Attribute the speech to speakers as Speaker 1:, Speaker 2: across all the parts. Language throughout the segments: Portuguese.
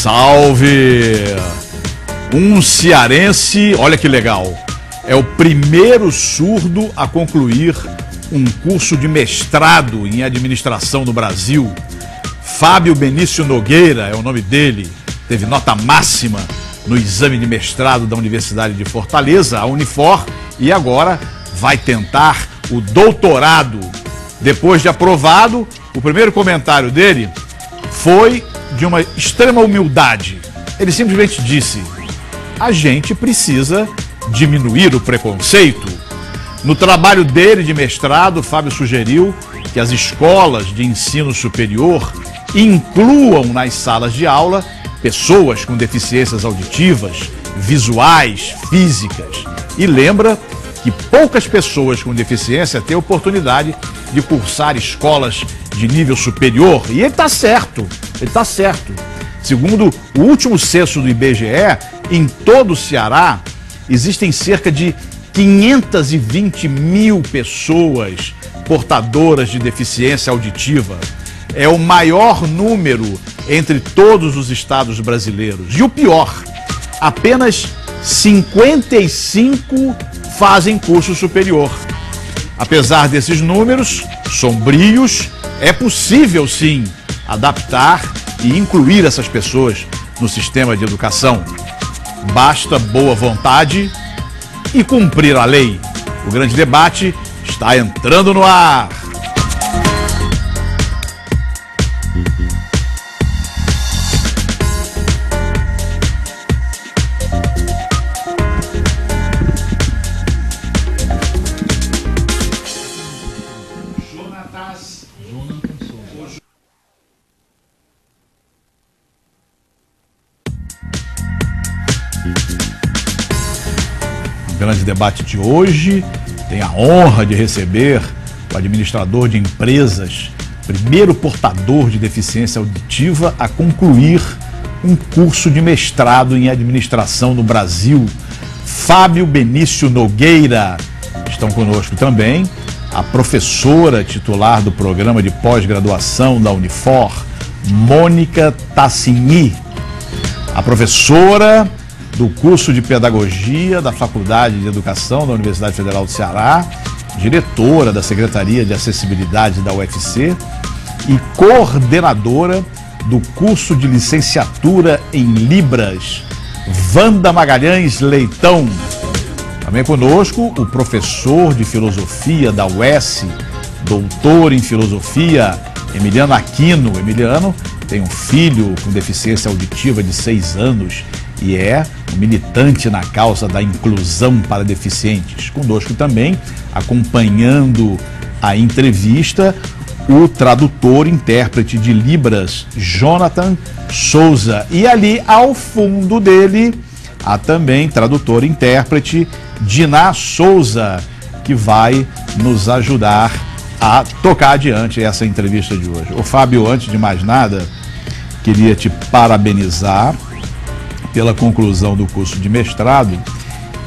Speaker 1: Salve! Um cearense, olha que legal, é o primeiro surdo a concluir um curso de mestrado em administração no Brasil. Fábio Benício Nogueira é o nome dele, teve nota máxima no exame de mestrado da Universidade de Fortaleza, a Unifor, e agora vai tentar o doutorado. Depois de aprovado, o primeiro comentário dele foi de uma extrema humildade. Ele simplesmente disse: a gente precisa diminuir o preconceito. No trabalho dele de mestrado, Fábio sugeriu que as escolas de ensino superior incluam nas salas de aula pessoas com deficiências auditivas, visuais, físicas. E lembra que poucas pessoas com deficiência têm oportunidade de cursar escolas de nível superior. E ele está certo, ele está certo. Segundo o último censo do IBGE, em todo o Ceará, existem cerca de 520 mil pessoas portadoras de deficiência auditiva. É o maior número entre todos os estados brasileiros. E o pior, apenas 55 fazem curso superior. Apesar desses números sombrios, é possível sim adaptar e incluir essas pessoas no sistema de educação. Basta boa vontade e cumprir a lei. O grande debate está entrando no ar. O grande debate de hoje tem a honra de receber o administrador de empresas, primeiro portador de deficiência auditiva a concluir um curso de mestrado em administração no Brasil, Fábio Benício Nogueira. Estão conosco também a professora titular do programa de pós-graduação da Unifor, Mônica Tassini, a professora do curso de Pedagogia da Faculdade de Educação da Universidade Federal do Ceará, diretora da Secretaria de Acessibilidade da UFC e coordenadora do curso de licenciatura em Libras, Wanda Magalhães Leitão. Também conosco o professor de Filosofia da UES, doutor em Filosofia, Emiliano Aquino. Emiliano tem um filho com deficiência auditiva de 6 anos e é um militante na causa da inclusão para deficientes. Conosco também, acompanhando a entrevista, o tradutor, intérprete de Libras, Jonathan Souza. E ali, ao fundo dele, há também tradutor e intérprete, Diná Souza, que vai nos ajudar a tocar adiante essa entrevista de hoje. Ô Fábio, antes de mais nada, queria te parabenizar pela conclusão do curso de mestrado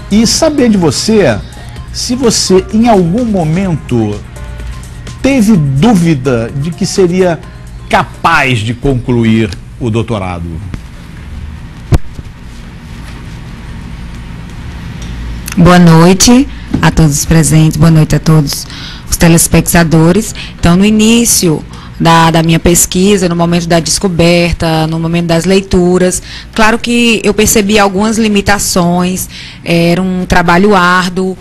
Speaker 1: e saber de você se você em algum momento teve dúvida de que seria capaz de concluir o doutorado.
Speaker 2: Boa noite a todos os presentes, boa noite a todos os telespectadores. Então, no início da minha pesquisa, no momento da descoberta, no momento das leituras, claro que eu percebi algumas limitações, era um trabalho árduo,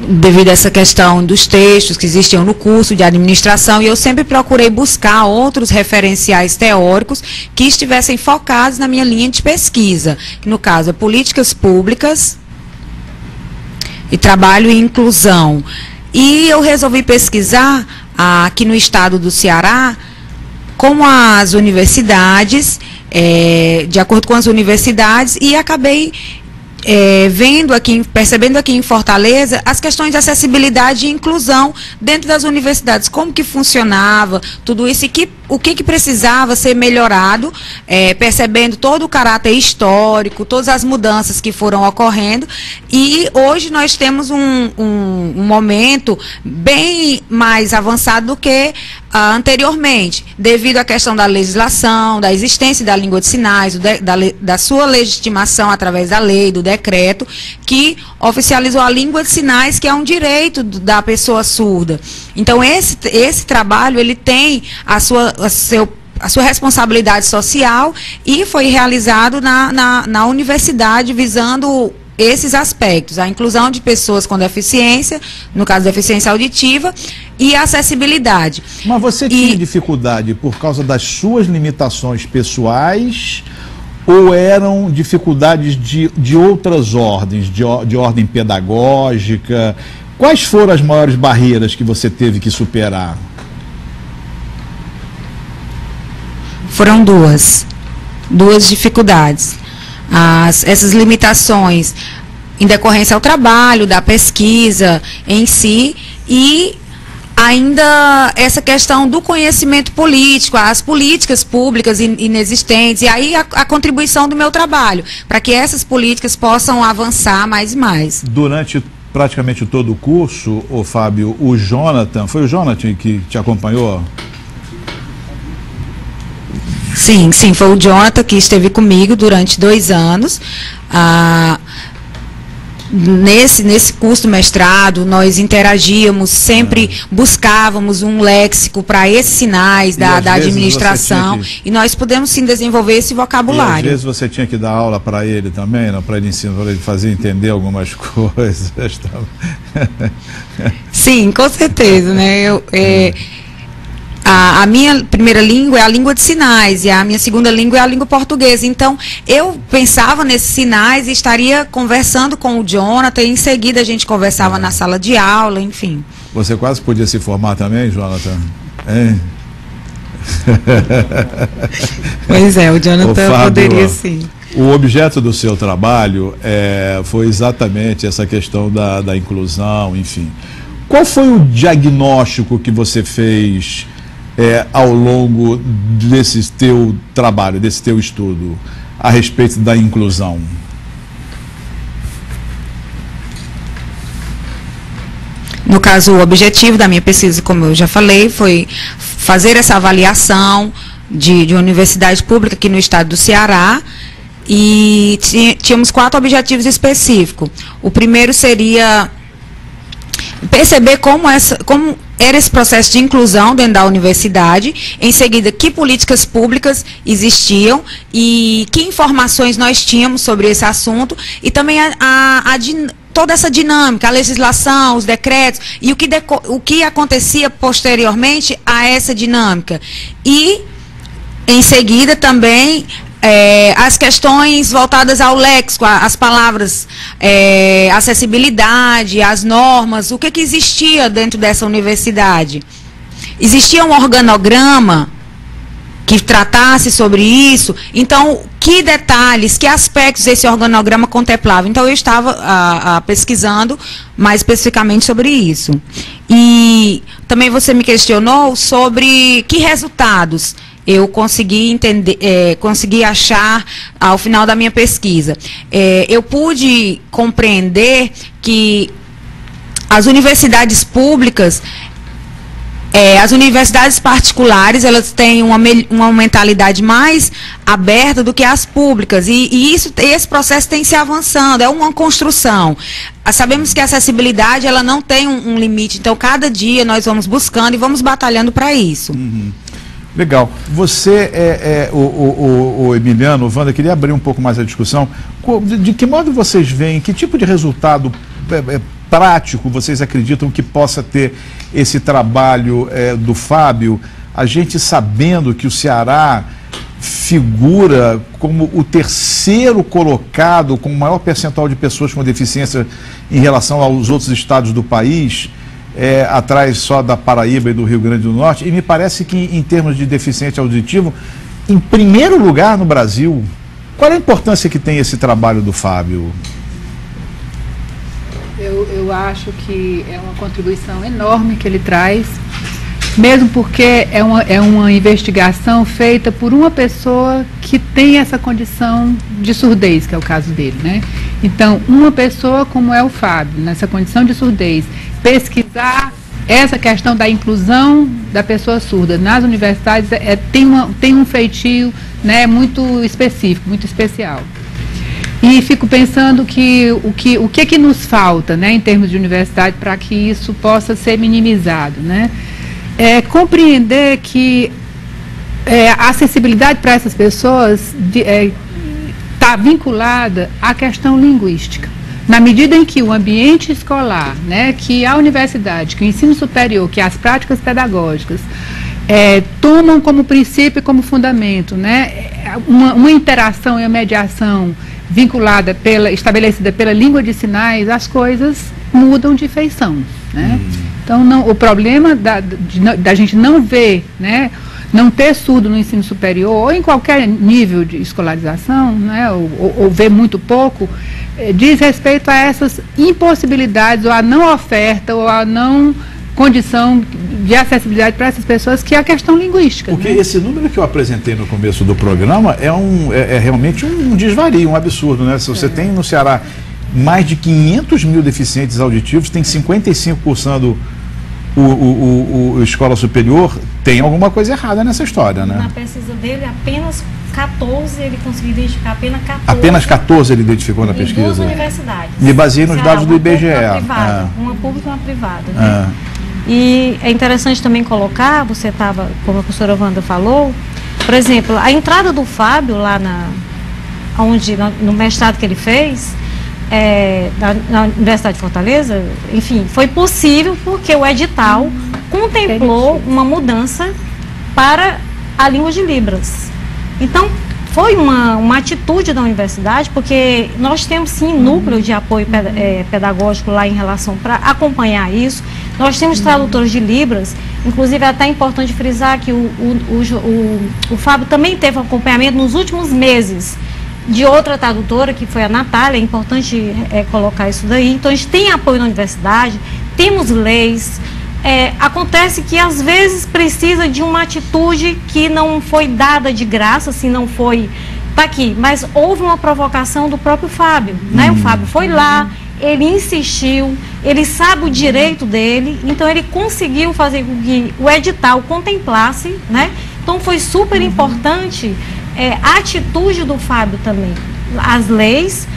Speaker 2: devido a essa questão dos textos que existiam no curso de administração, e eu sempre procurei buscar outros referenciais teóricos que estivessem focados na minha linha de pesquisa, que no caso é políticas públicas e trabalho e inclusão. E eu resolvi pesquisar aqui no estado do Ceará como as universidades, de acordo com as universidades, e acabei percebendo aqui em Fortaleza as questões de acessibilidade e inclusão dentro das universidades, como que funcionava tudo isso e o que precisava ser melhorado, percebendo todo o caráter histórico, todas as mudanças que foram ocorrendo, e hoje nós temos um momento bem mais avançado do que anteriormente, devido à questão da legislação, da existência da língua de sinais, da sua legitimação através da lei, do decreto, que oficializou a língua de sinais, que é um direito da pessoa surda. Então, esse trabalho, ele tem a sua responsabilidade social e foi realizado na universidade, visando esses aspectos, a inclusão de pessoas com deficiência, no caso deficiência auditiva, e a acessibilidade.
Speaker 1: Mas você tinha dificuldade por causa das suas limitações pessoais ou eram dificuldades de outras ordens, de ordem pedagógica? Quais foram as maiores barreiras que você teve que superar?
Speaker 2: Foram duas dificuldades. Essas limitações em decorrência ao trabalho, da pesquisa em si, e ainda essa questão do conhecimento político, as políticas públicas inexistentes, e aí a contribuição do meu trabalho, para que essas políticas possam avançar mais e mais.
Speaker 1: Durante praticamente todo o curso, Fábio, o Jonathan, foi o Jonathan que te acompanhou?
Speaker 2: Sim, foi o Jonathan que esteve comigo durante 2 anos. Nesse curso do mestrado, nós interagíamos, sempre buscávamos um léxico para esses sinais da administração, e nós pudemos sim desenvolver esse vocabulário.
Speaker 1: E às vezes você tinha que dar aula para ele também, para ele ensinar, para ele fazer entender algumas coisas.
Speaker 2: Sim, com certeza, né? A minha primeira língua é a língua de sinais e a minha segunda língua é a língua portuguesa. Então, eu pensava nesses sinais e estaria conversando com o Jonathan, e em seguida a gente conversava na sala de aula, enfim.
Speaker 1: Você quase podia se formar também, Jonathan? Hein?
Speaker 2: Pois é, o Jonathan Fábio, poderia sim.
Speaker 1: O objeto do seu trabalho foi exatamente essa questão da inclusão, enfim. Qual foi o diagnóstico que você fez ao longo desse teu trabalho, desse teu estudo, a respeito da inclusão?
Speaker 2: No caso, o objetivo da minha pesquisa, como eu já falei, foi fazer essa avaliação de uma universidade pública aqui no estado do Ceará, e tínhamos 4 objetivos específicos. O primeiro seria perceber como era esse processo de inclusão dentro da universidade, em seguida, que políticas públicas existiam e que informações nós tínhamos sobre esse assunto, e também toda essa dinâmica, a legislação, os decretos, e o que acontecia posteriormente a essa dinâmica. E, em seguida, também as questões voltadas ao léxico, as palavras, acessibilidade, as normas, o que existia dentro dessa universidade. Existia um organograma que tratasse sobre isso, então, que detalhes, que aspectos esse organograma contemplava? Então, eu estava pesquisando mais especificamente sobre isso. E também você me questionou sobre que resultados eu consegui entender, consegui achar ao final da minha pesquisa. Eu pude compreender que as universidades públicas, as universidades particulares, elas têm uma mentalidade mais aberta do que as públicas, e esse processo tem se avançando, é uma construção. Sabemos que a acessibilidade, ela não tem um limite, então cada dia nós vamos buscando e vamos batalhando para isso.
Speaker 1: Uhum. Legal. Você, o Emiliano, o Wanda, queria abrir um pouco mais a discussão. De que modo vocês veem, que tipo de resultado prático vocês acreditam que possa ter esse trabalho do Fábio, a gente sabendo que o Ceará figura como o 3º colocado, com o maior percentual de pessoas com deficiência em relação aos outros estados do país, atrás só da Paraíba e do Rio Grande do Norte, e me parece que em termos de deficiente auditivo, em primeiro lugar no Brasil. Qual é a importância que tem esse trabalho do Fábio?
Speaker 3: Eu acho que é uma contribuição enorme que ele traz, mesmo porque é uma investigação feita por uma pessoa que tem essa condição de surdez, que é o caso dele, né? Então, uma pessoa como é o Fábio, nessa condição de surdez, pesquisar essa questão da inclusão da pessoa surda nas universidades tem um feitio, né, muito específico, muito especial. E fico pensando que o que nos falta, né, em termos de universidade, para que isso possa ser minimizado, né? É compreender que a acessibilidade para essas pessoas está vinculada à questão linguística. Na medida em que o ambiente escolar, né, que a universidade, que o ensino superior, que as práticas pedagógicas tomam como princípio e como fundamento, né, uma interação e uma mediação vinculada estabelecida pela língua de sinais, as coisas mudam de feição, né? Então, o problema da gente não ver, né, não ter surdo no ensino superior, ou em qualquer nível de escolarização, né, ou ver muito pouco, diz respeito a essas impossibilidades, ou a não oferta, ou a não condição de acessibilidade para essas pessoas, que é a questão linguística.
Speaker 1: Porque,
Speaker 3: né?
Speaker 1: Esse número que eu apresentei no começo do programa é realmente um desvario, um absurdo, né? Se você tem no Ceará mais de 500 mil deficientes auditivos, tem 55 cursando escola superior, tem alguma coisa errada nessa história, né?
Speaker 4: Na pesquisa dele, apenas 14, ele conseguiu identificar apenas 14.
Speaker 1: Apenas 14 ele identificou na pesquisa?
Speaker 4: Duas universidades.
Speaker 1: Me baseei nos dados do IBGE.
Speaker 4: Uma pública e uma privada, né? E é interessante também colocar, você estava, como a professora Wanda falou, por exemplo, a entrada do Fábio lá no mestrado que ele fez, na Universidade de Fortaleza, enfim, foi possível porque o edital contemplou uma mudança para a língua de Libras. Então, foi uma atitude da universidade, porque nós temos sim núcleo de apoio pedagógico lá em relação para acompanhar isso. Nós temos tradutores de Libras, inclusive é até importante frisar que o Fábio também teve um acompanhamento nos últimos meses de outra tradutora, que foi a Natália. É importante colocar isso daí. Então, a gente tem apoio na universidade, temos leis. Acontece que às vezes precisa de uma atitude que não foi dada de graça, assim, não foi, tá aqui, mas houve uma provocação do próprio Fábio, né? O Fábio foi lá, ele insistiu, ele sabe o direito dele, então ele conseguiu fazer com que o edital contemplasse, né? Então foi super importante a atitude do Fábio também. As leis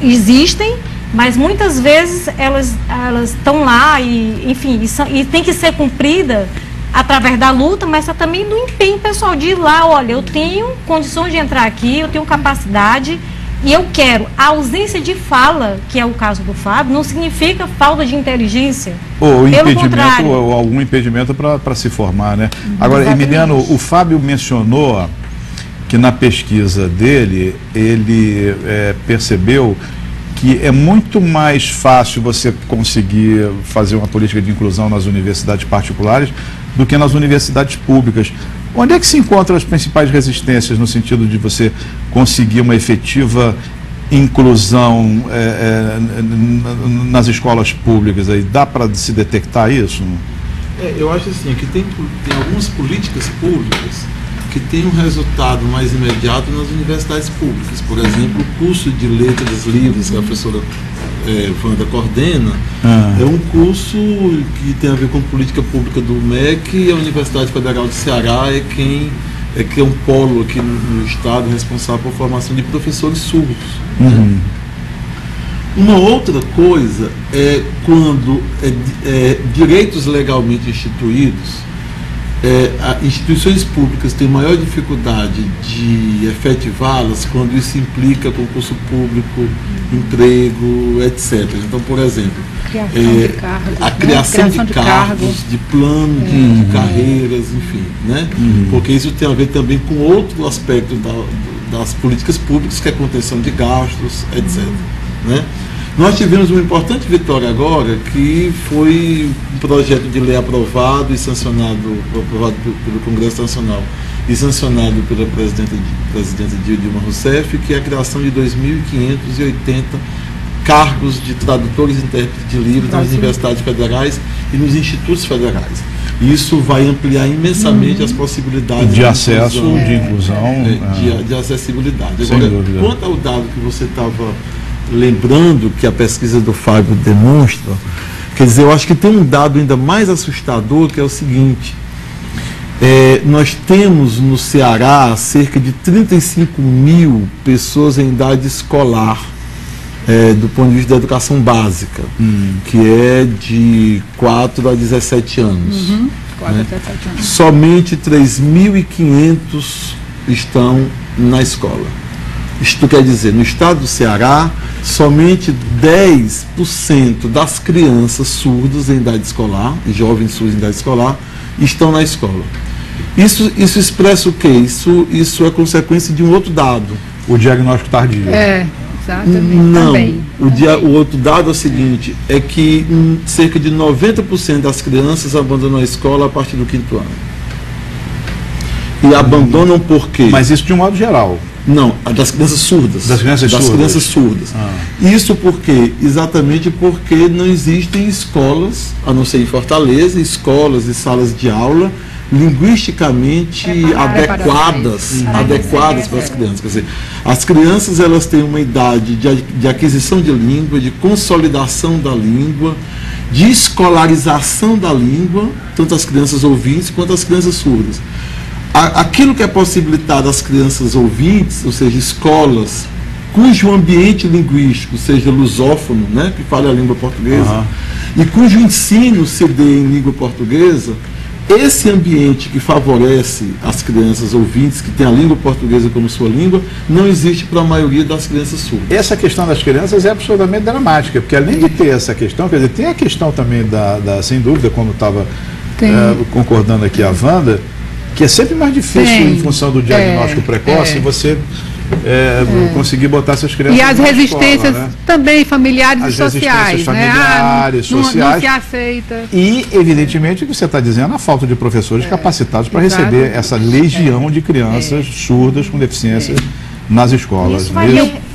Speaker 4: existem, mas muitas vezes elas estão lá e, enfim, e tem que ser cumprida através da luta, mas também do empenho pessoal de ir lá, olha, eu tenho condições de entrar aqui, eu tenho capacidade e eu quero. A ausência de fala, que é o caso do Fábio, não significa falta de inteligência.
Speaker 1: Ou impedimento,
Speaker 4: contrário.
Speaker 1: ou algum impedimento para se formar, né? Agora, exatamente. Emiliano, o Fábio mencionou que na pesquisa dele, ele percebeu que é muito mais fácil você conseguir fazer uma política de inclusão nas universidades particulares do que nas universidades públicas. Onde é que se encontram as principais resistências no sentido de você conseguir uma efetiva inclusão nas escolas públicas? Aí dá para se detectar isso?
Speaker 5: Eu acho assim, que tem algumas políticas públicas que tem um resultado mais imediato nas universidades públicas. Por exemplo, o curso de letras livres que a professora Wanda coordena, é um curso que tem a ver com política pública do MEC, e a Universidade Federal de Ceará que é um polo aqui no estado responsável por formação de professores surdos. Né? Uma outra coisa é quando direitos legalmente instituídos, instituições públicas têm maior dificuldade de efetivá-las quando isso implica concurso público, emprego, etc. Então, por exemplo, a criação de cargos, de plano de carreiras, enfim, né? Porque isso tem a ver também com outro aspecto das políticas públicas, que é a contenção de gastos, etc. Né? Nós tivemos uma importante vitória agora, que foi um projeto de lei aprovado e sancionado pelo Congresso Nacional e sancionado pela presidenta Dilma Rousseff, que é a criação de 2.580 cargos de tradutores e intérpretes de Libras nas universidades federais e nos institutos federais. Isso vai ampliar imensamente as possibilidades
Speaker 1: de acesso, de inclusão,
Speaker 5: de acessibilidade. Agora, quanto ao dado que você estava lembrando, que a pesquisa do Fábio demonstra, Quer dizer, eu acho que tem um dado ainda mais assustador, que é o seguinte: nós temos no Ceará cerca de 35 mil pessoas em idade escolar, do ponto de vista da educação básica, que é de 4 a 17 anos.
Speaker 3: 4 a 17 anos.
Speaker 5: Somente 3.500 estão na escola. Isto quer dizer, no estado do Ceará, somente 10% das crianças surdas em idade escolar, jovens surdos em idade escolar, estão na escola. Isso expressa o quê? Isso é consequência de um outro dado.
Speaker 1: O diagnóstico tardio.
Speaker 3: Exatamente.
Speaker 5: Não,
Speaker 3: também.
Speaker 5: O outro dado é o seguinte, é que cerca de 90% das crianças abandonam a escola a partir do 5º ano. E abandonam por quê?
Speaker 1: Mas isso de um modo geral.
Speaker 5: Não, das crianças surdas.
Speaker 1: Das crianças surdas.
Speaker 5: Isso porque, exatamente porque não existem escolas, a não ser em Fortaleza, escolas e salas de aula linguisticamente adequadas para as crianças. Quer dizer, as crianças, elas têm uma idade de aquisição de língua, de consolidação da língua, de escolarização da língua, tanto as crianças ouvintes quanto as crianças surdas. Aquilo que é possibilitado às crianças ouvintes, ou seja, escolas cujo ambiente linguístico seja lusófono, né, que fale a língua portuguesa, e cujo ensino se dê em língua portuguesa, esse ambiente que favorece as crianças ouvintes, que têm a língua portuguesa como sua língua, não existe para a maioria das crianças surdas.
Speaker 1: Essa questão das crianças é absolutamente dramática, porque além de ter essa questão, quer dizer, tem a questão também sem dúvida, como estava concordando aqui a Wanda, que é sempre mais difícil em função do diagnóstico precoce você conseguir botar essas crianças
Speaker 3: e as resistências
Speaker 1: escola, né?
Speaker 3: Também familiares
Speaker 1: as
Speaker 3: e sociais,
Speaker 1: resistências familiares, sociais,
Speaker 3: não se aceita.
Speaker 1: E evidentemente o que você está dizendo, a falta de professores capacitados para receber essa legião de crianças surdas com deficiência nas escolas.
Speaker 4: Isso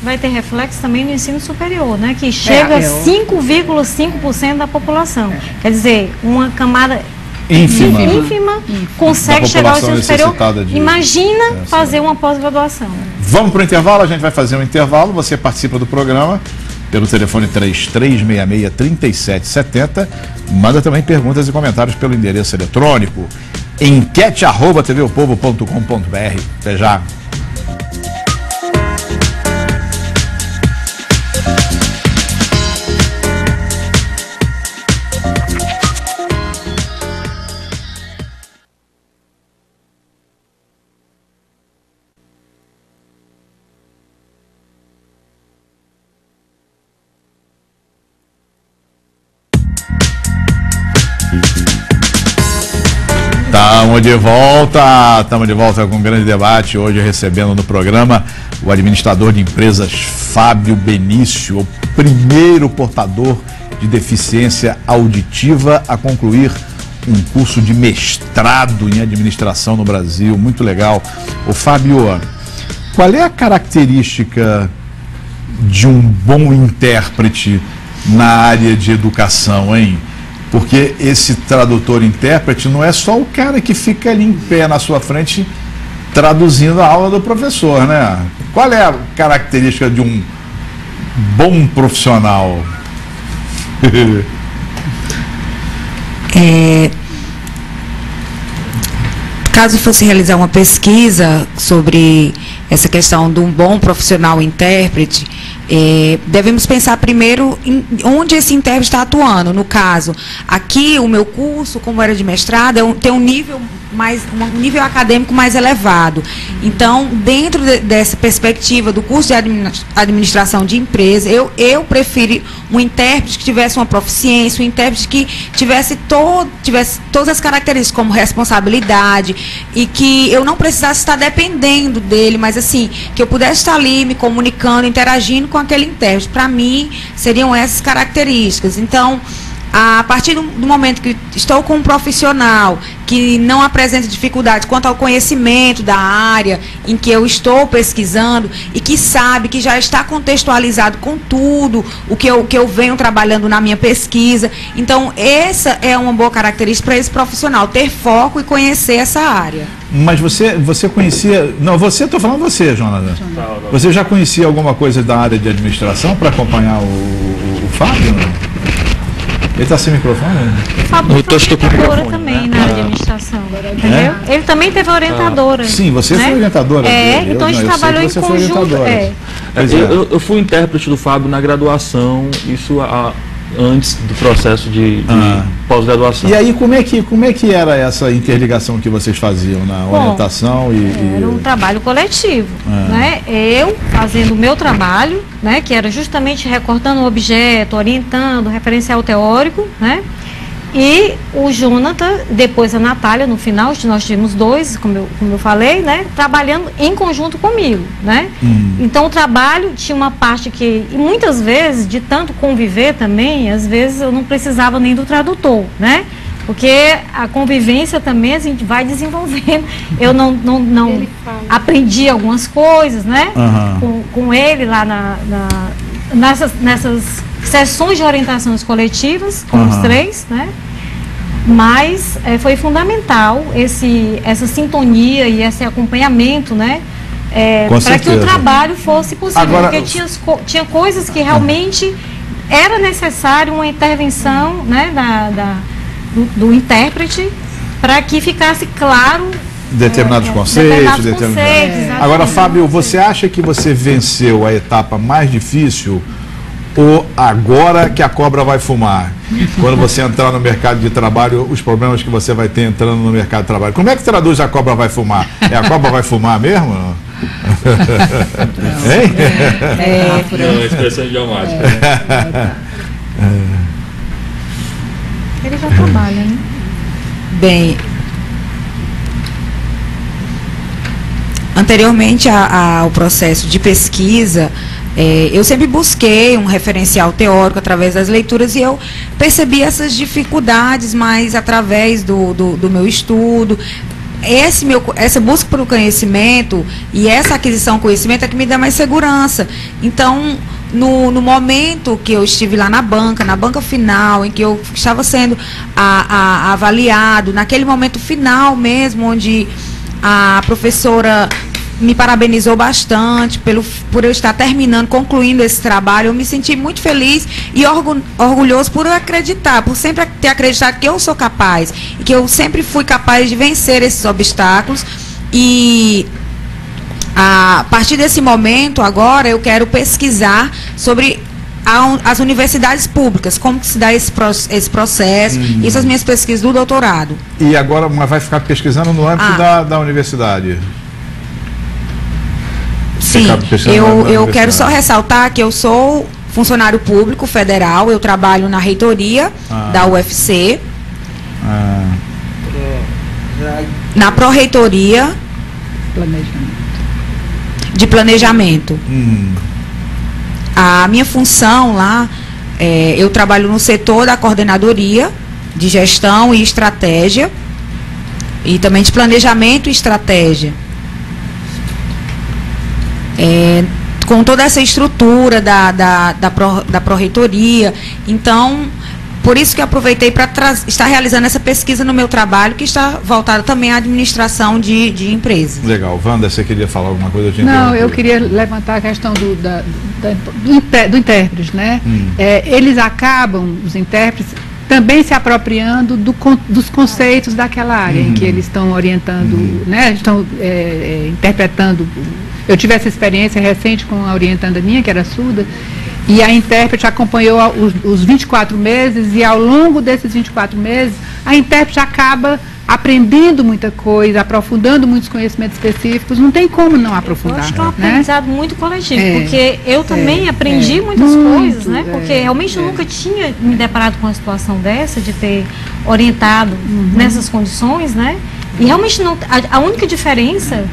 Speaker 4: vai ter reflexo também no ensino superior, né? Que chega a 5,5% da população. Quer dizer, uma camada ínfima consegue chegar ao ensino superior. Imagina fazer uma pós-graduação.
Speaker 1: Vamos para o intervalo, a gente vai fazer um intervalo. Você participa do programa pelo telefone 3366-3770. Manda também perguntas e comentários pelo endereço eletrônico enquete@tvopovo.com.br. Até já. Estamos de volta com um grande debate, hoje recebendo no programa o administrador de empresas Fábio Benício, o primeiro portador de deficiência auditiva a concluir um curso de mestrado em administração no Brasil, muito legal. Ô Fábio, qual é a característica de um bom intérprete na área de educação, hein? Porque esse tradutor-intérprete não é só o cara que fica ali em pé na sua frente traduzindo a aula do professor, né? Qual é a característica de um bom profissional?
Speaker 2: Caso fosse realizar uma pesquisa sobre essa questão de um bom profissional intérprete, devemos pensar primeiro em onde esse intérprete está atuando. No caso, aqui o meu curso, como era de mestrado, tem um nível acadêmico mais elevado. Então, dentro dessa perspectiva do curso de administração de empresa, eu prefiro um intérprete que tivesse uma proficiência, um intérprete que tivesse todas as características, como responsabilidade, e que eu não precisasse estar dependendo dele, mas assim, que eu pudesse estar ali me comunicando, interagindo com aquele intérprete. Para mim, seriam essas características. Então, a partir do momento que estou com um profissional que não apresenta dificuldade quanto ao conhecimento da área em que eu estou pesquisando e que sabe que já está contextualizado com tudo o que eu venho trabalhando na minha pesquisa, então essa é uma boa característica para esse profissional, ter foco e conhecer essa área.
Speaker 1: Mas você conhecia... Não, estou falando você, Jonathan. Você já conhecia alguma coisa da área de administração para acompanhar o Fábio? Ele está sem microfone?
Speaker 4: Fábio foi orientadora também, né? Na administração, entendeu? Ele também teve orientadora.
Speaker 1: Sim, você foi orientadora.
Speaker 4: Então a gente trabalhou em conjunto.
Speaker 6: Eu fui intérprete do Fábio na graduação, isso antes do processo de pós-graduação.
Speaker 1: E aí, como é que era essa interligação que vocês faziam na orientação?
Speaker 4: Era um trabalho coletivo, né? Eu fazendo o meu trabalho, né? Que era justamente recortando o objeto, orientando, referencial teórico, né? E o Jonathan, depois a Natália, no final, nós tínhamos dois, como eu falei, né, trabalhando em conjunto comigo, né? Então o trabalho tinha uma parte que, e muitas vezes, de tanto conviver também, às vezes eu não precisava nem do tradutor, né? Porque a convivência também a gente vai desenvolvendo. Eu não aprendi algumas coisas, né? Com ele lá nessas sessões de orientações coletivas, com os três, né? Mas foi fundamental essa sintonia e esse acompanhamento, né? Para que o trabalho fosse possível. Agora, porque tinha coisas que realmente era necessário uma intervenção, né, do intérprete para que ficasse claro
Speaker 1: determinados conceitos. Agora, Fábio, você acha que você venceu a etapa mais difícil ou agora que a cobra vai fumar? Quando você entrar no mercado de trabalho, os problemas que você vai ter entrando no mercado de trabalho. Como é que traduz a cobra vai fumar? É a cobra vai fumar mesmo? Hein?
Speaker 6: Não, é expressão idiomática.
Speaker 4: Ele já trabalha, né?
Speaker 2: Bem, anteriormente ao processo de pesquisa, eu sempre busquei um referencial teórico através das leituras e eu percebi essas dificuldades, mas através do meu estudo, essa busca pelo conhecimento e essa aquisição de conhecimento é que me dá mais segurança. Então, no momento que eu estive lá na banca final, em que eu estava sendo avaliado, naquele momento final mesmo, onde a professora me parabenizou bastante por eu estar concluindo esse trabalho. Eu me senti muito feliz e orgulhoso por acreditar, por sempre ter acreditado que eu sou capaz e que eu sempre fui capaz de vencer esses obstáculos. E a partir desse momento, agora, eu quero pesquisar sobre as universidades públicas, como que se dá esse processo, isso as minhas pesquisas do doutorado.
Speaker 1: E agora vai ficar pesquisando no âmbito da universidade?
Speaker 2: Sim, eu quero só ressaltar que eu sou funcionário público federal, eu trabalho na reitoria da UFC, na pró-reitoria de planejamento. A minha função lá, eu trabalho no setor da coordenadoria de gestão e estratégia, e também de planejamento e estratégia. Com toda essa estrutura da pró-reitoria. Então, por isso que eu aproveitei para estar realizando essa pesquisa no meu trabalho, que está voltada também à administração de empresas.
Speaker 1: Legal. Wanda, você queria falar alguma coisa?
Speaker 3: Não, eu queria levantar a questão do intérprete, né? Eles acabam, os intérpretes, também se apropriando dos conceitos daquela área em que eles estão orientando, né? Estão interpretando. Eu tive essa experiência recente com a orientanda minha, que era surda, e a intérprete acompanhou os 24 meses, e ao longo desses 24 meses, a intérprete acaba aprendendo muita coisa, aprofundando muitos conhecimentos específicos. Não tem como não aprofundar.
Speaker 4: Eu acho que é um aprendizado muito coletivo, porque eu também aprendi muitas coisas, né? Porque realmente eu nunca tinha me deparado com uma situação dessa, de ter orientado nessas condições, né? E realmente a única diferença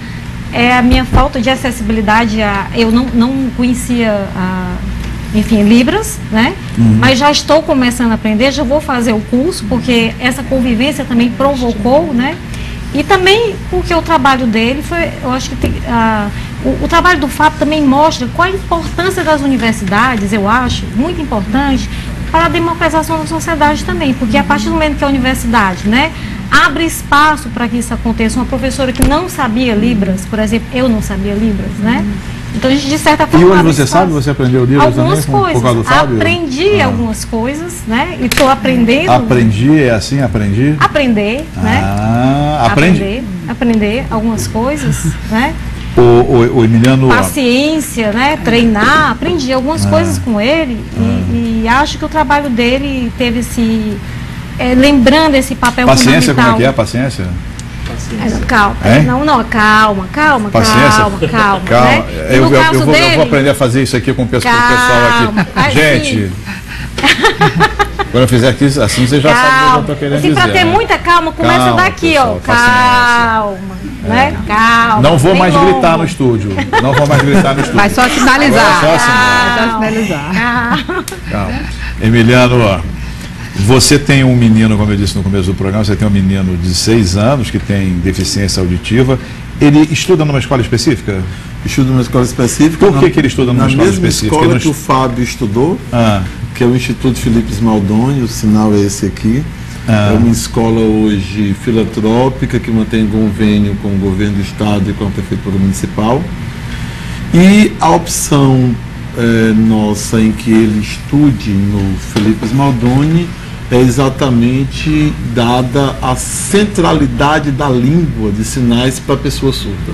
Speaker 4: é a minha falta de acessibilidade. Eu não conhecia enfim, Libras, né? Mas já estou começando a aprender, já vou fazer o curso, porque essa convivência também provocou, né? E também porque o trabalho dele foi, eu acho que o trabalho do Fábio também mostra qual a importância das universidades, eu acho, muito importante, para a democratização da sociedade também, porque a partir do momento que a universidade, né, abre espaço para que isso aconteça, uma professora que não sabia Libras, por exemplo, eu não sabia Libras, né? Então a gente, de certa forma...
Speaker 1: E hoje você sabe? Você aprendeu livros
Speaker 4: algumas
Speaker 1: também
Speaker 4: coisas.
Speaker 1: por causa do Fábio?
Speaker 4: Aprendi algumas coisas, né? E estou aprendendo...
Speaker 1: Aprendi, é assim, aprendi?
Speaker 4: Aprender, né? Aprender algumas coisas, né?
Speaker 1: O Emiliano...
Speaker 4: Paciência, né? Treinar, aprendi algumas coisas com ele e acho que o trabalho dele teve esse... lembrando esse papel
Speaker 1: paciência,
Speaker 4: fundamental.
Speaker 1: Como é que é? Paciência?
Speaker 4: Calma, calma.
Speaker 1: Paciência.
Speaker 4: Calma. Né?
Speaker 1: Eu vou aprender a fazer isso aqui com o pessoal aqui. Gente, quando eu fizer aqui assim, você já sabe o que eu estou querendo dizer.
Speaker 4: Para ter muita calma, começa daqui,
Speaker 1: pessoal,
Speaker 4: ó. Calma, né? Calma.
Speaker 1: Não vou mais gritar no estúdio.
Speaker 3: Vai só sinalizar.
Speaker 1: Calma. Emiliano, ó. Você tem um menino, como eu disse no começo do programa, você tem um menino de 6 anos que tem deficiência auditiva. Ele estuda numa escola específica?
Speaker 5: Estuda numa escola específica.
Speaker 1: Por que ele estuda numa escola específica?
Speaker 5: Na mesma escola que o Fábio estudou, que é o Instituto Felipe Smaldoni, o sinal é esse aqui. É uma escola hoje filantrópica que mantém convênio com o governo do estado e com a prefeitura municipal. E a opção nossa em que ele estude no Felipe Smaldoni é exatamente dada a centralidade da língua de sinais para a pessoa surda.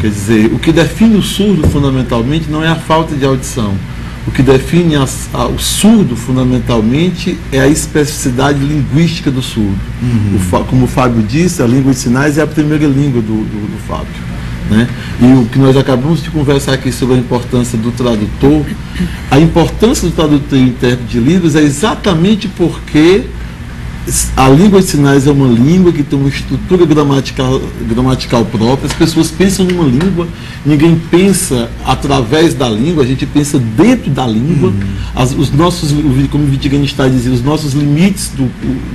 Speaker 5: Quer dizer, o que define o surdo fundamentalmente não é a falta de audição. O que define o surdo fundamentalmente é a especificidade linguística do surdo. Como o Fábio disse, a língua de sinais é a primeira língua do Fábio. Né? E o que nós acabamos de conversar aqui sobre a importância do tradutor, a importância do tradutor e intérprete de livros é exatamente porque a língua de sinais é uma língua que tem uma estrutura gramatical própria. As pessoas pensam numa língua, ninguém pensa através da língua, a gente pensa dentro da língua. Os nossos, como o Wittgenstein dizia, os nossos limites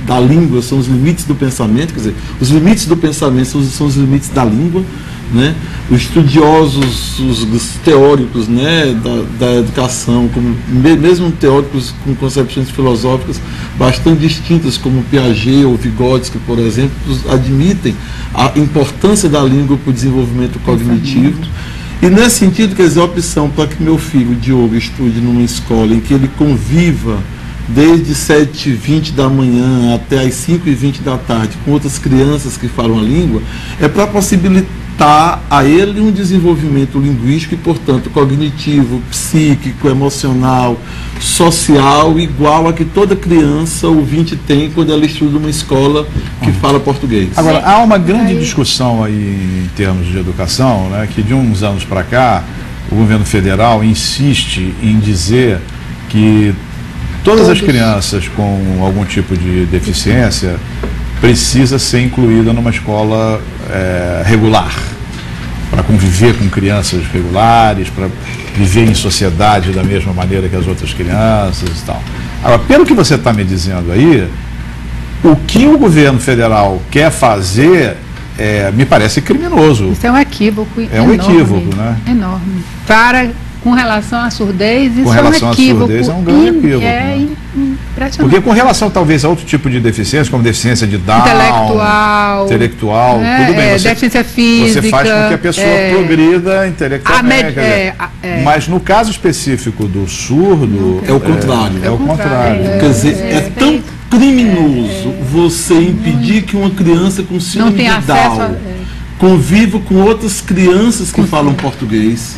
Speaker 5: da língua são os limites do pensamento, quer dizer, os limites do pensamento são os limites da língua. Né? Os estudiosos, os teóricos, né, da educação, mesmo teóricos com concepções filosóficas bastante distintas, como Piaget ou Vygotsky, por exemplo, admitem a importância da língua para o desenvolvimento cognitivo. E nesse sentido, quer dizer, a opção para que meu filho, Diogo, estude numa escola em que ele conviva desde 7h20 da manhã até as 5h20 da tarde com outras crianças que falam a língua, é para possibilitar a ele um desenvolvimento linguístico e, portanto, cognitivo, psíquico, emocional, social, igual a que toda criança ouvinte tem quando ela estuda uma escola que fala português.
Speaker 1: Agora, há uma grande discussão aí em termos de educação, né, que de uns anos para cá, o governo federal insiste em dizer que todas as crianças com algum tipo de deficiência precisa ser incluída numa escola regular, para conviver com crianças regulares, para viver em sociedade da mesma maneira que as outras crianças e tal. Agora, pelo que você está me dizendo aí, o que o governo federal quer fazer me parece criminoso.
Speaker 3: Isso é um equívoco enorme.
Speaker 1: É um equívoco, né?
Speaker 3: Enorme. Com relação à surdez, isso
Speaker 1: com relação
Speaker 3: é um equívoco.
Speaker 1: À surdez é um grande equívoco.
Speaker 3: Impressionante.
Speaker 1: Porque com relação talvez a outro tipo de deficiência, como deficiência de Down, intelectual, tudo bem,
Speaker 3: deficiência física,
Speaker 1: você faz com que a pessoa progrida intelectualmente. Mas no caso específico do surdo,
Speaker 5: é o contrário.
Speaker 1: É o contrário.
Speaker 5: Quer dizer, é tão criminoso você impedir que uma criança com síndrome de Down conviva com outras crianças que falam português.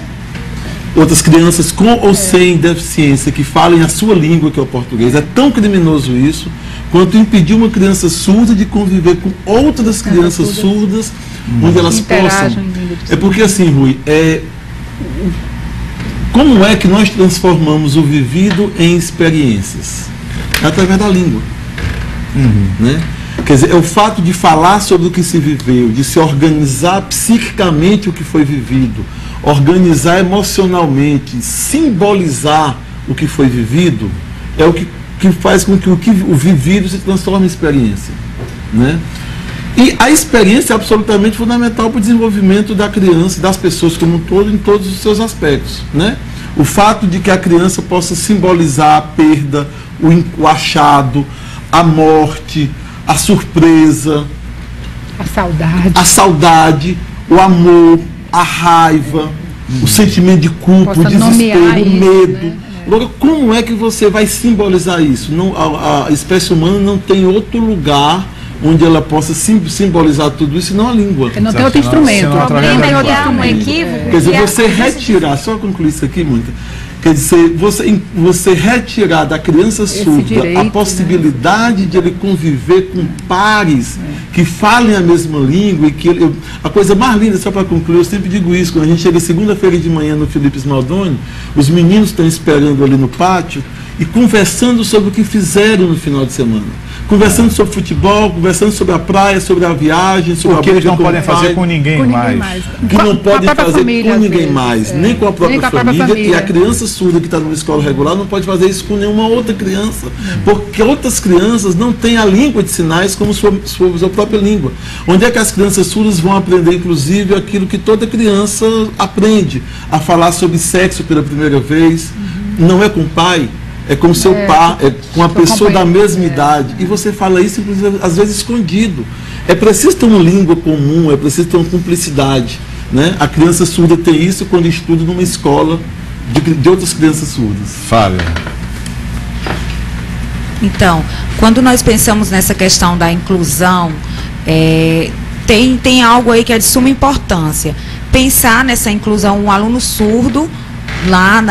Speaker 5: Outras crianças com ou sem deficiência que falem a sua língua, que é o português. É tão criminoso isso quanto impedir uma criança surda de conviver com outras crianças surdas, onde elas possam. É porque assim, Rui, como é que nós transformamos o vivido em experiências? Através da língua. Né? Quer dizer, é o fato de falar sobre o que se viveu, de se organizar psiquicamente o que foi vivido, organizar emocionalmente, simbolizar o que foi vivido, é o que faz com que o vivido se transforme em experiência. Né? E a experiência é absolutamente fundamental para o desenvolvimento da criança e das pessoas como um todo, em todos os seus aspectos. Né? O fato de que a criança possa simbolizar a perda, o achado, a morte, a surpresa, a saudade, o amor, a raiva, o sentimento de culpa, o desespero, o medo.
Speaker 3: Né?
Speaker 5: Agora, como é que você vai simbolizar isso? Não, a espécie humana não tem outro lugar onde ela possa simbolizar tudo isso, não a língua.
Speaker 3: Porque não tem outro instrumento.
Speaker 4: O problema é que há um equívoco.
Speaker 5: Quer dizer, você retirar, só concluir isso aqui, Mônica, quer dizer, você retirar da criança surda
Speaker 3: direito,
Speaker 5: a possibilidade de ele conviver com pares que falem a mesma língua e que a coisa mais linda, só para concluir, eu sempre digo isso, quando a gente chega segunda-feira de manhã no Felipe Smaldoni, os meninos estão esperando ali no pátio e conversando sobre o que fizeram no final de semana. Conversando sobre futebol, conversando sobre a praia, sobre a viagem, sobre
Speaker 1: o que eles não podem fazer com ninguém mais.
Speaker 5: Que não podem fazer com ninguém mais, nem com a própria família. E a criança surda que está numa escola regular não pode fazer isso com nenhuma outra criança, porque outras crianças não têm a língua de sinais como sua própria língua. Onde é que as crianças surdas vão aprender, inclusive, aquilo que toda criança aprende, a falar sobre sexo pela primeira vez, não é com o pai, é com o seu pai, é com a pessoa da mesma idade. E você fala isso, inclusive, às vezes escondido. É preciso ter uma língua comum, é preciso ter uma cumplicidade. Né? A criança surda tem isso quando estuda numa escola de outras crianças surdas.
Speaker 1: Fábio.
Speaker 2: Então, quando nós pensamos nessa questão da inclusão, tem algo aí que é de suma importância. Pensar nessa inclusão, um aluno surdo lá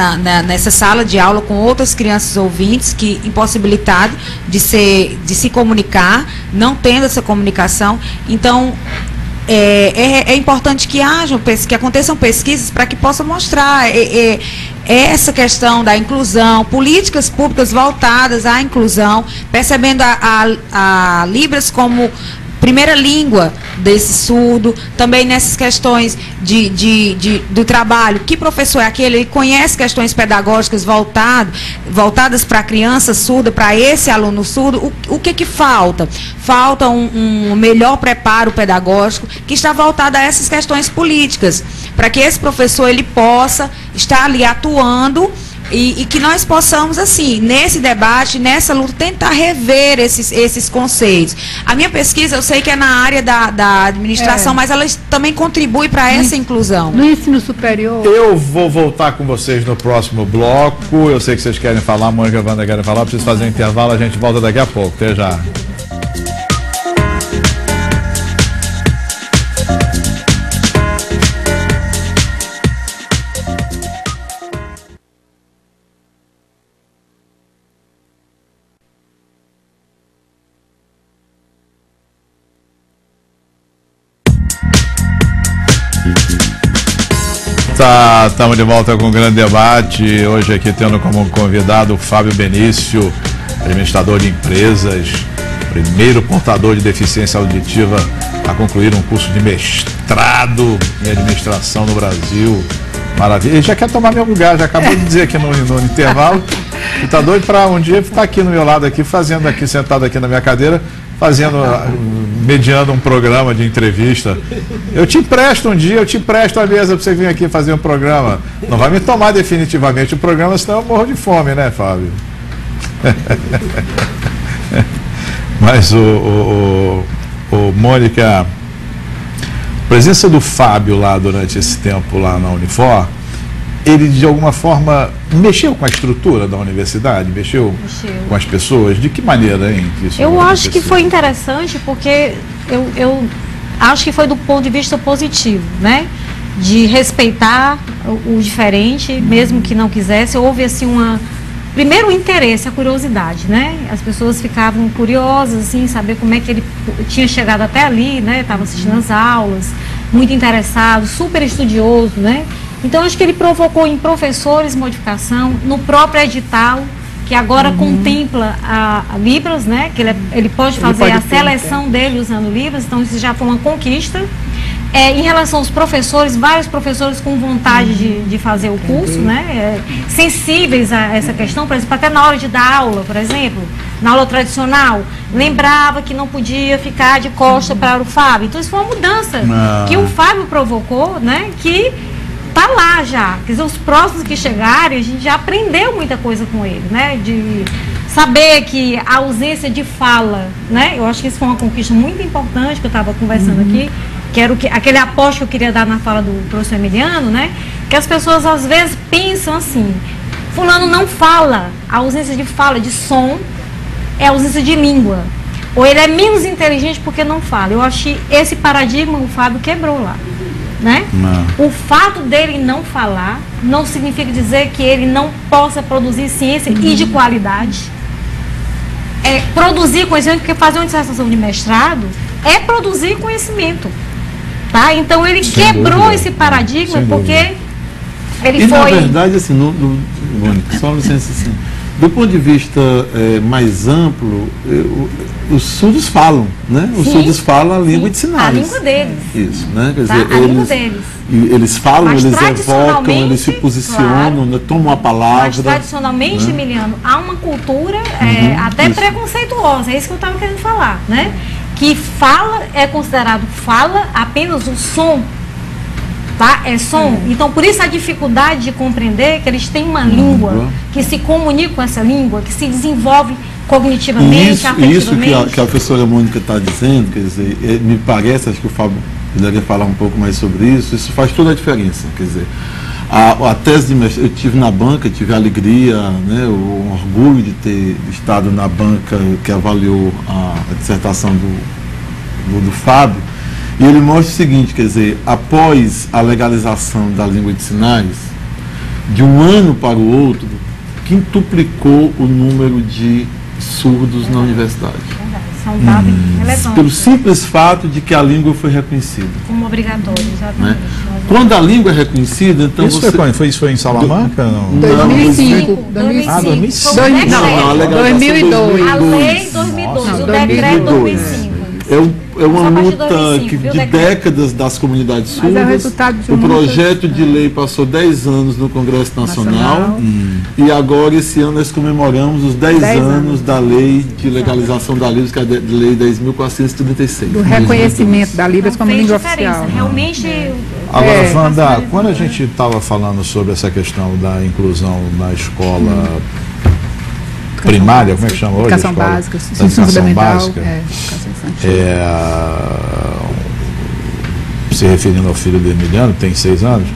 Speaker 2: nessa sala de aula com outras crianças ouvintes que impossibilitado de se comunicar, não tendo essa comunicação. Então, é importante que aconteçam pesquisas para que possam mostrar essa questão da inclusão, políticas públicas voltadas à inclusão, percebendo a Libras como primeira língua desse surdo, também nessas questões do trabalho. Que professor é aquele? Ele conhece questões pedagógicas voltadas para a criança surda, para esse aluno surdo. O que falta? Falta um melhor preparo pedagógico que está voltado a essas questões políticas, para que esse professor ele possa estar ali atuando e que nós possamos, assim, nesse debate, nessa luta, tentar rever esses conceitos. A minha pesquisa, eu sei que é na área da administração, mas ela também contribui para essa inclusão.
Speaker 3: No ensino superior...
Speaker 1: Eu vou voltar com vocês no próximo bloco. Eu sei que vocês querem falar, a Mônica e a Wanda querem falar. Eu preciso fazer um intervalo, a gente volta daqui a pouco. Até já. Estamos de volta com um grande debate. Hoje aqui tendo como convidado o Fábio Benício, administrador de empresas, primeiro portador de deficiência auditiva a concluir um curso de mestrado em administração no Brasil. Maravilha. Ele já quer tomar meu lugar, já acabou de dizer aqui no intervalo. Ele está doido para um dia ficar aqui no meu lado, aqui, fazendo aqui, sentado aqui na minha cadeira, mediando um programa de entrevista. Eu te empresto um dia, eu te empresto a mesa para você vir aqui fazer um programa. Não vai me tomar definitivamente o programa, senão eu morro de fome, né, Fábio? Mas Mônica, a presença do Fábio lá durante esse tempo lá na Unifor, ele de alguma forma mexeu com a estrutura da universidade, mexeu com as pessoas? De que maneira, hein?
Speaker 4: Eu acho que foi interessante porque eu acho que foi do ponto de vista positivo, né? De respeitar o diferente, mesmo que não quisesse. Houve assim primeiro o interesse, a curiosidade, né? As pessoas ficavam curiosas, assim, saber como é que ele tinha chegado até ali, né? Estava assistindo as aulas, muito interessado, super estudioso, né? Então, acho que ele provocou em professores modificação, no próprio edital, que agora contempla a Libras, né? Que ele pode fazer a seleção dele usando Libras, então isso já foi uma conquista. Em relação aos professores, vários professores com vontade de fazer o curso, né? Sensíveis a essa questão, por exemplo, até na hora de dar aula, por exemplo, na aula tradicional, lembrava que não podia ficar de costa para o Fábio. Então, isso foi uma mudança que o Fábio provocou, né? Que está lá já. Quer dizer, os próximos que chegarem, a gente já aprendeu muita coisa com ele, né? De saber que a ausência de fala, né? Eu acho que isso foi uma conquista muito importante que eu estava conversando aqui, que era aquele aposto que eu queria dar na fala do professor Emiliano, né? que as pessoas às vezes pensam assim, fulano não fala, a ausência de fala, de som, é ausência de língua. Ou ele é menos inteligente porque não fala. Eu acho que esse paradigma o Fábio quebrou lá. Né? O fato dele não falar não significa dizer que ele não possa produzir ciência e de qualidade. Produzir conhecimento, porque fazer uma dissertação de mestrado é produzir conhecimento. Tá? Então ele quebrou esse paradigma porque ele foi...
Speaker 5: na verdade, assim, Mônica, só licença assim. Do ponto de vista mais amplo, os surdos falam, né? Os surdos falam a língua de sinais.
Speaker 4: A língua deles.
Speaker 5: Isso, né? Quer
Speaker 4: dizer,
Speaker 5: a língua deles. Eles falam, mas eles evocam, eles se posicionam, claro, tomam a palavra. Mas
Speaker 4: tradicionalmente, né? Emiliano, há uma cultura até preconceituosa, é isso que eu estava querendo falar, né? Que fala é considerado fala apenas o som. Tá? É som. Então, por isso a dificuldade de compreender que eles têm uma língua, que se comunica com essa língua, que se desenvolve cognitivamente, afetivamente.
Speaker 5: Isso que a professora Mônica está dizendo, quer dizer, me parece, acho que o Fábio deveria falar um pouco mais sobre isso faz toda a diferença. Quer dizer, a tese de mestrado, eu tive na banca, tive a alegria, né, o orgulho de ter estado na banca que avaliou a dissertação do Fábio. E ele mostra o seguinte, quer dizer, após a legalização da língua de sinais, de um ano para o outro, quintuplicou o número de surdos na universidade.
Speaker 4: São dados relevantes.
Speaker 5: Pelo simples fato de que a língua foi reconhecida.
Speaker 4: Como obrigatório, exatamente.
Speaker 5: Né? Quando a língua é reconhecida, então
Speaker 1: isso
Speaker 5: você...
Speaker 1: Isso foi em Salamanca? Não.
Speaker 3: 2005.
Speaker 4: 2005.
Speaker 5: Não, a legalização
Speaker 3: 2002.
Speaker 4: A lei 2002, o decreto 2005.
Speaker 5: É uma luta de décadas das comunidades surdas. O projeto de lei passou 10 anos no Congresso Nacional. E agora, esse ano, nós comemoramos os 10 anos da lei de legalização da Libras, que é a lei 10.436.
Speaker 3: Do reconhecimento da Libras como língua oficial.
Speaker 4: Realmente...
Speaker 1: Agora, Wanda, quando a gente estava falando sobre essa questão da inclusão na escola primária, como é que chama hoje?
Speaker 3: Educação básica,
Speaker 1: educação básica. Se referindo ao filho do Emiliano, que tem 6 anos,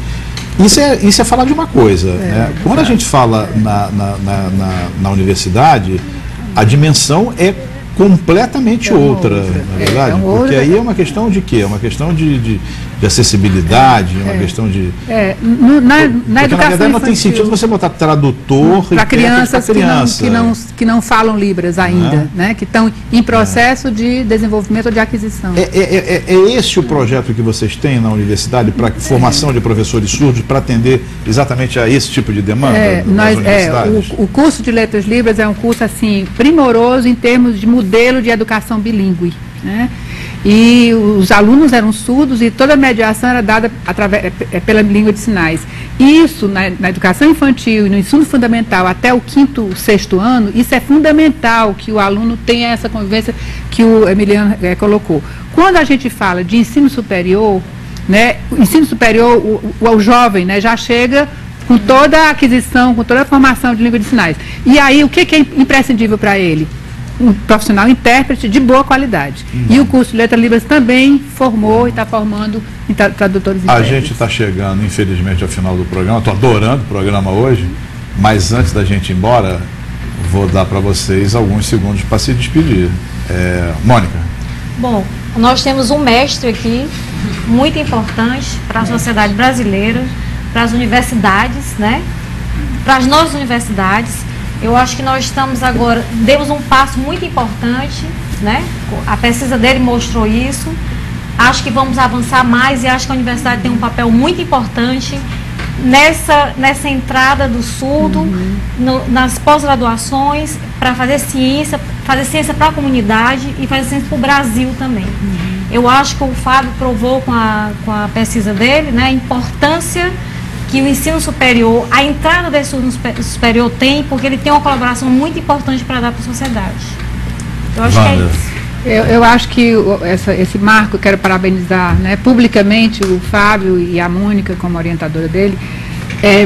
Speaker 1: isso é falar de uma coisa. Né? Quando a gente fala na universidade, a dimensão é completamente outra, na verdade, porque aí é uma questão de quê? É uma questão de acessibilidade, uma questão de...
Speaker 3: Na educação
Speaker 1: na verdade não tem sentido você botar tradutor
Speaker 3: para crianças que não falam Libras ainda, né? Que estão em processo de desenvolvimento ou de aquisição.
Speaker 1: É esse o projeto que vocês têm na universidade para formação de professores surdos para atender exatamente a esse tipo de demanda nas universidades?
Speaker 3: O curso de Letras Libras é um curso assim primoroso em termos de modelo de educação bilíngue, né? E os alunos eram surdos e toda a mediação era dada pela língua de sinais. Isso, na educação infantil e no ensino fundamental até o 5º, 6º ano, isso é fundamental que o aluno tenha essa convivência que o Emiliano colocou. Quando a gente fala de ensino superior, né, o ensino superior, o jovem, né, já chega com toda a aquisição, com toda a formação de língua de sinais. E aí, o que é imprescindível para ele? Um profissional intérprete de boa qualidade. E o curso de Letras Libras também formou e está formando tradutores intérpretes.
Speaker 1: A gente está chegando, infelizmente, ao final do programa. Estou adorando o programa hoje, mas antes da gente ir embora, vou dar para vocês alguns segundos para se despedir. Mônica.
Speaker 4: Bom, nós temos um mestre aqui, muito importante para a sociedade brasileira, para as universidades, né? Para as nossas universidades. Eu acho que nós estamos agora, demos um passo muito importante, né? A pesquisa dele mostrou isso. Acho que vamos avançar mais e acho que a universidade tem um papel muito importante nessa entrada do surdo, nas pós-graduações, para fazer ciência para a comunidade e fazer ciência para o Brasil também. Eu acho que o Fábio provou com a pesquisa dele, né, a importância que o ensino superior, a entrada desse surdo no superior tem, porque ele tem uma colaboração muito importante para dar para a sociedade. Eu acho que é isso.
Speaker 3: Eu acho que esse marco, eu quero parabenizar, né, publicamente o Fábio e a Mônica como orientadora dele,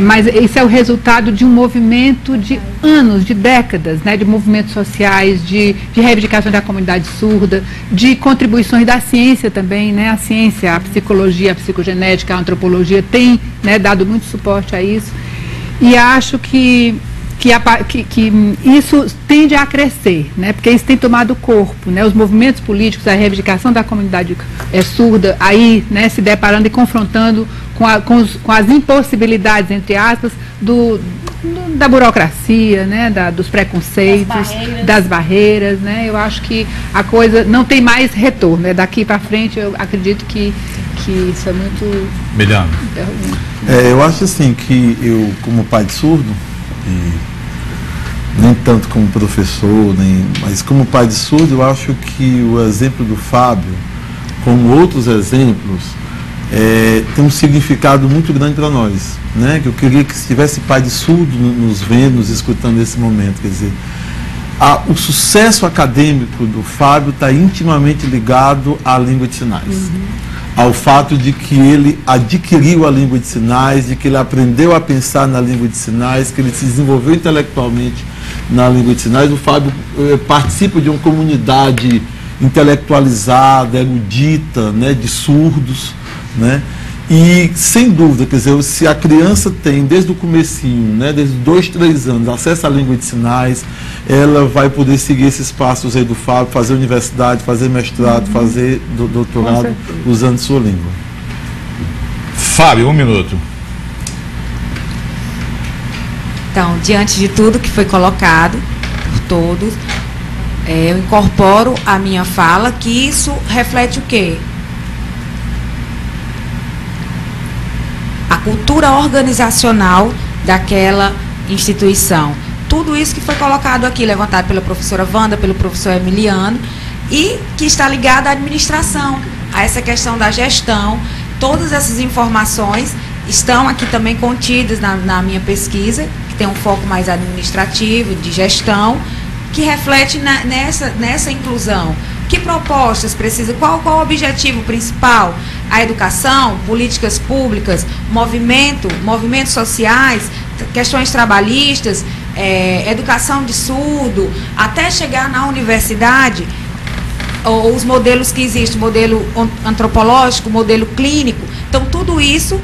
Speaker 3: Mas esse é o resultado de um movimento de anos, de décadas, né, de movimentos sociais, de reivindicação da comunidade surda, de contribuições da ciência também, né, a ciência, a psicologia, a psicogenética, a antropologia tem, né, dado muito suporte a isso, e acho que isso tende a crescer, né, porque isso tem tomado corpo, né, os movimentos políticos, a reivindicação da comunidade surda, aí, né, se deparando e confrontando com as impossibilidades, entre aspas, da burocracia, né, dos preconceitos, das barreiras, né, eu acho que a coisa não tem mais retorno, né, daqui para frente eu acredito que isso é muito...
Speaker 1: Miliano.
Speaker 5: Eu acho assim que eu, como pai de surdo, e nem tanto como professor, mas como pai de surdo, eu acho que o exemplo do Fábio, como outros exemplos, tem um significado muito grande para nós, né? Que eu queria que se tivesse pai de surdo nos vendo, nos escutando nesse momento, quer dizer, o sucesso acadêmico do Fábio está intimamente ligado à língua de sinais, ao fato de que ele adquiriu a língua de sinais, de que ele aprendeu a pensar na língua de sinais, que ele se desenvolveu intelectualmente na língua de sinais. O Fábio participa de uma comunidade intelectualizada, erudita, né, de surdos, né? E, sem dúvida, quer dizer, se a criança tem, desde o comecinho, né, desde 2, 3 anos, acesso à língua de sinais, ela vai poder seguir esses passos aí do Fábio, fazer universidade, fazer mestrado, fazer doutorado, usando sua língua.
Speaker 1: Fábio, 1 minuto.
Speaker 2: Então, diante de tudo que foi colocado por todos, eu incorporo a minha fala que isso reflete o quê? A cultura organizacional daquela instituição. Tudo isso que foi colocado aqui, levantado pela professora Wanda, pelo professor Emiliano, e que está ligado à administração, a essa questão da gestão. Todas essas informações estão aqui também contidas na minha pesquisa, que tem um foco mais administrativo, de gestão, que reflete nessa inclusão. Que propostas precisa? Qual o objetivo principal? A educação, políticas públicas, movimentos sociais, questões trabalhistas, educação de surdo, até chegar na universidade, os modelos que existem, modelo antropológico, modelo clínico. Então, tudo isso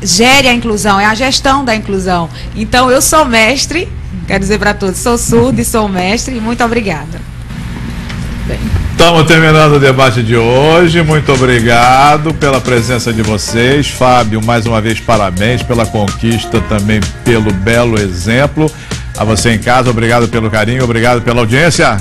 Speaker 2: gere a inclusão, é a gestão da inclusão. Então, eu sou mestre, quero dizer para todos, sou surdo e sou mestre, e muito obrigada.
Speaker 1: Estamos terminando o debate de hoje. Muito obrigado pela presença de vocês. Fábio, mais uma vez, parabéns pela conquista, também pelo belo exemplo. A você em casa, obrigado pelo carinho, obrigado pela audiência.